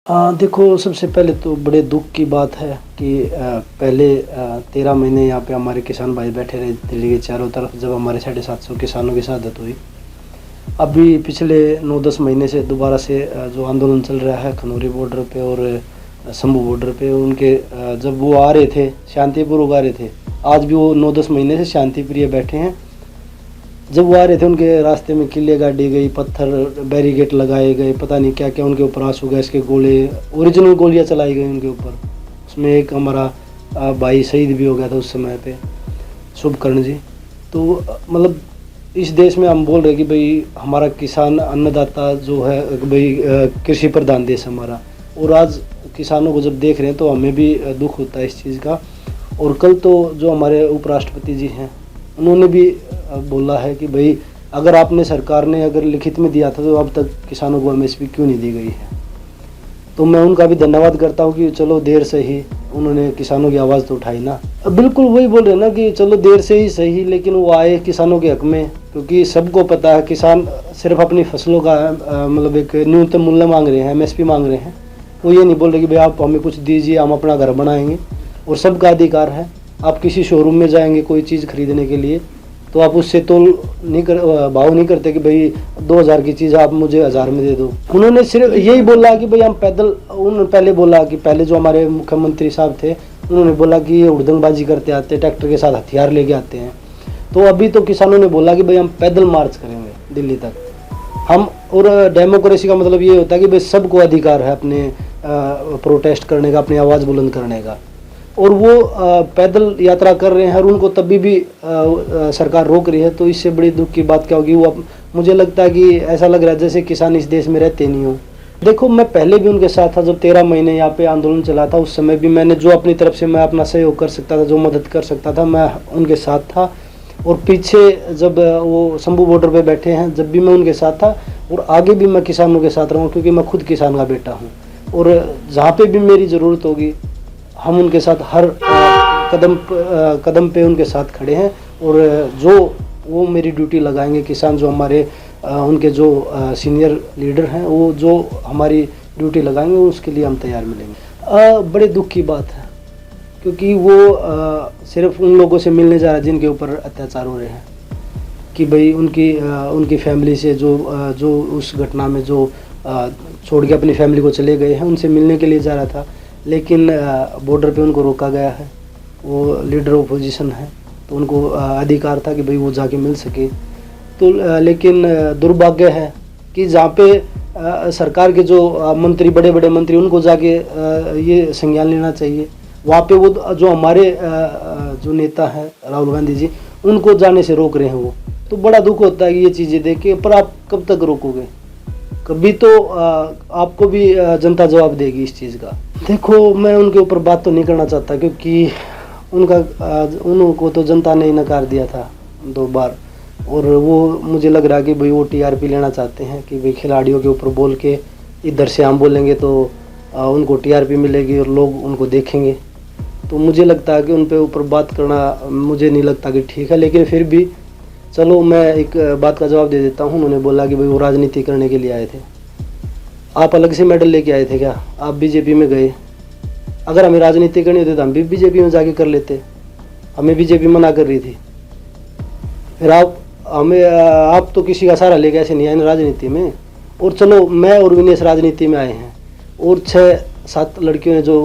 देखो, सबसे पहले तो बड़े दुख की बात है कि पहले 13 महीने यहाँ पे हमारे किसान भाई बैठे रहे दिल्ली के चारों तरफ, जब हमारे 750 किसानों की शहादत हुई। अभी पिछले 9-10 महीने से दोबारा से जो आंदोलन चल रहा है खनौरी बॉर्डर पे और शंभू बॉर्डर पे, उनके जब वो आ रहे थे शांतिपूर्वक आ रहे थे, आज भी वो 9-10 महीने से शांति प्रिय बैठे हैं। जब वो आ रहे थे उनके रास्ते में किले गाड़ी गई, पत्थर बैरिकेड लगाए गए, पता नहीं क्या क्या उनके ऊपर आंसू गैस के गोले, ओरिजिनल गोलियां चलाई गई उनके ऊपर। उसमें एक हमारा भाई शहीद भी हो गया था उस समय पे, शुभकर्ण जी। तो मतलब इस देश में हम बोल रहे कि भाई हमारा किसान अन्नदाता जो है, भाई कृषि प्रधान देश हमारा, और आज किसानों को जब देख रहे हैं तो हमें भी दुख होता है इस चीज़ का। और कल तो जो हमारे उपराष्ट्रपति जी हैं उन्होंने भी बोला है कि भाई अगर आपने सरकार ने अगर लिखित में दिया था तो अब तक किसानों को एमएसपी क्यों नहीं दी गई है। तो मैं उनका भी धन्यवाद करता हूँ कि चलो देर से ही उन्होंने किसानों की आवाज़ तो उठाई ना। बिल्कुल वही बोल रहे हैं ना कि चलो देर से ही सही, लेकिन वो आए किसानों के हक में, क्योंकि सबको पता है किसान सिर्फ अपनी फसलों का मतलब एक न्यूनतम मूल्य मांग रहे हैं, एमएसपी मांग रहे हैं। वो ये नहीं बोल रहे कि भाई आप हमें कुछ दीजिए, हम अपना घर बनाएंगे। और सबका अधिकार है, आप किसी शोरूम में जाएंगे कोई चीज़ खरीदने के लिए तो आप उससे तोल नहीं कर भाव नहीं करते कि भाई 2000 की चीज़ आप मुझे 1000 में दे दो। उन्होंने सिर्फ यही बोला कि भाई हम पैदल, उन्होंने पहले बोला कि पहले जो हमारे मुख्यमंत्री साहब थे उन्होंने बोला कि ये उड़दंगबाजी करते आते, ट्रैक्टर के साथ हथियार लेके आते हैं। तो अभी तो किसानों ने बोला कि भाई हम पैदल मार्च करेंगे दिल्ली तक हम। और डेमोक्रेसी का मतलब ये होता है कि भाई सबको अधिकार है अपने प्रोटेस्ट करने का, अपनी आवाज़ बुलंद करने का। और वो पैदल यात्रा कर रहे हैं और उनको तभी भी सरकार रोक रही है, तो इससे बड़ी दुख की बात क्या होगी। वो मुझे लगता है कि ऐसा लग रहा है जैसे किसान इस देश में रहते नहीं हो। देखो, मैं पहले भी उनके साथ था, जब 13 महीने यहाँ पे आंदोलन चला था उस समय भी मैंने जो अपनी तरफ से मैं अपना सहयोग कर सकता था, जो मदद कर सकता था, मैं उनके साथ था। और पीछे जब वो शंभू बॉर्डर पे बैठे हैं जब भी मैं उनके साथ था, और आगे भी मैं किसानों के साथ रहूँ, क्योंकि मैं खुद किसान का बेटा हूँ। और जहाँ पे भी मेरी ज़रूरत होगी हम उनके साथ हर कदम पे उनके साथ खड़े हैं। और जो वो मेरी ड्यूटी लगाएंगे, किसान जो हमारे उनके जो सीनियर लीडर हैं वो जो हमारी ड्यूटी लगाएंगे उसके लिए हम तैयार मिलेंगे। बड़े दुख की बात है, क्योंकि वो सिर्फ उन लोगों से मिलने जा रहा है जिनके ऊपर अत्याचार हो रहे हैं, कि भाई उनकी फैमिली से जो उस घटना में जो छोड़ के अपनी फैमिली को चले गए हैं उनसे मिलने के लिए जा रहा था। लेकिन बॉर्डर पे उनको रोका गया है। वो लीडर ऑपोजिशन है तो उनको अधिकार था कि भाई वो जाके मिल सके। तो लेकिन दुर्भाग्य है कि जहाँ पे सरकार के जो मंत्री, बड़े बड़े मंत्री, उनको जाके ये संज्ञान लेना चाहिए, वहाँ पे वो जो हमारे जो नेता हैं राहुल गांधी जी, उनको जाने से रोक रहे हैं। वो तो बड़ा दुख होता है कि ये चीज़ें देख के। पर आप कब तक रोकोगे? कभी तो आपको भी जनता जवाब देगी इस चीज़ का। देखो, मैं उनके ऊपर बात तो नहीं करना चाहता, क्योंकि उनको तो जनता ने नकार दिया था 2 बार। और वो मुझे लग रहा है कि भाई वो टीआरपी लेना चाहते हैं कि भाई खिलाड़ियों के ऊपर बोल के इधर से हम बोलेंगे तो उनको टीआरपी मिलेगी और लोग उनको देखेंगे। तो मुझे लगता है कि उन पे ऊपर बात करना मुझे नहीं लगता कि ठीक है। लेकिन फिर भी चलो, मैं एक बात का जवाब दे देता हूँ। उन्होंने बोला कि भाई वो राजनीति करने के लिए आए थे। आप अलग से मेडल लेके आए थे क्या? आप बीजेपी में गए। अगर हमें राजनीति करनी होती तो हम भी बीजेपी में जाके कर लेते। हमें बीजेपी मना कर रही थी। फिर आप तो किसी का सहारा लेके ऐसे नहीं आए ना राजनीति में। और चलो, मैं और विनेश राजनीति में आए हैं, और 6-7 लड़कियों ने जो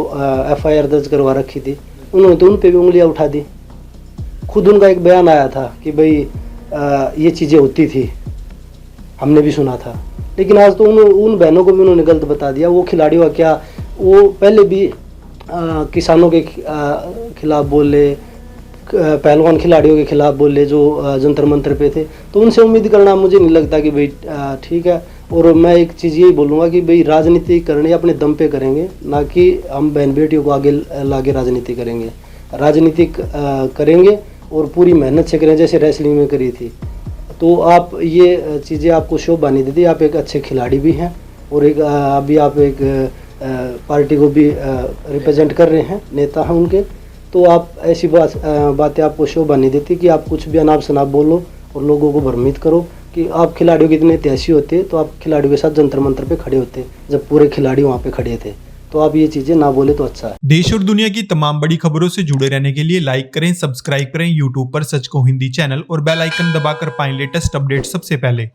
FIR दर्ज करवा रखी थी उन्होंने तो उन पर भी उंगलियां उठा दी। खुद उनका एक बयान आया था कि भाई ये चीज़ें होती थी, हमने भी सुना था। लेकिन आज तो उन बहनों को भी उन्होंने गलत बता दिया। वो खिलाड़ियों का क्या, वो पहले भी किसानों के खिलाफ बोले, पहलवान खिलाड़ियों के खिलाफ बोले जो जंतर मंतर पे थे। तो उनसे उम्मीद करना मुझे नहीं लगता कि भाई ठीक है। और मैं एक चीज़ यही बोलूँगा कि भाई राजनीति करनी अपने दम पे करेंगे, ना कि हम बहन बेटियों को आगे लाके राजनीति करेंगे। राजनीति करेंगे और पूरी मेहनत से करें, जैसे रेसलिंग में करी थी। तो आप ये चीज़ें आपको शोभा नहीं देती। आप एक अच्छे खिलाड़ी भी हैं और एक अभी आप एक पार्टी को भी रिप्रेजेंट कर रहे हैं, नेता हैं उनके। तो आप ऐसी बातें आपको शोभा नहीं देती कि आप कुछ भी अनाप शनाप बोलो और लोगों को भ्रमित करो। कि आप खिलाड़ियों के इतने ऐतिहासी होते तो आप खिलाड़ियों के साथ जंतर मंतर पे खड़े होते, जब पूरे खिलाड़ी वहाँ पे खड़े थे। तो आप ये चीजें ना बोले तो अच्छा है। देश और दुनिया की तमाम बड़ी खबरों से जुड़े रहने के लिए लाइक करें, सब्सक्राइब करें यूट्यूब पर सच को हिंदी चैनल और बेल आइकन दबाकर पाएं लेटेस्ट अपडेट सबसे पहले।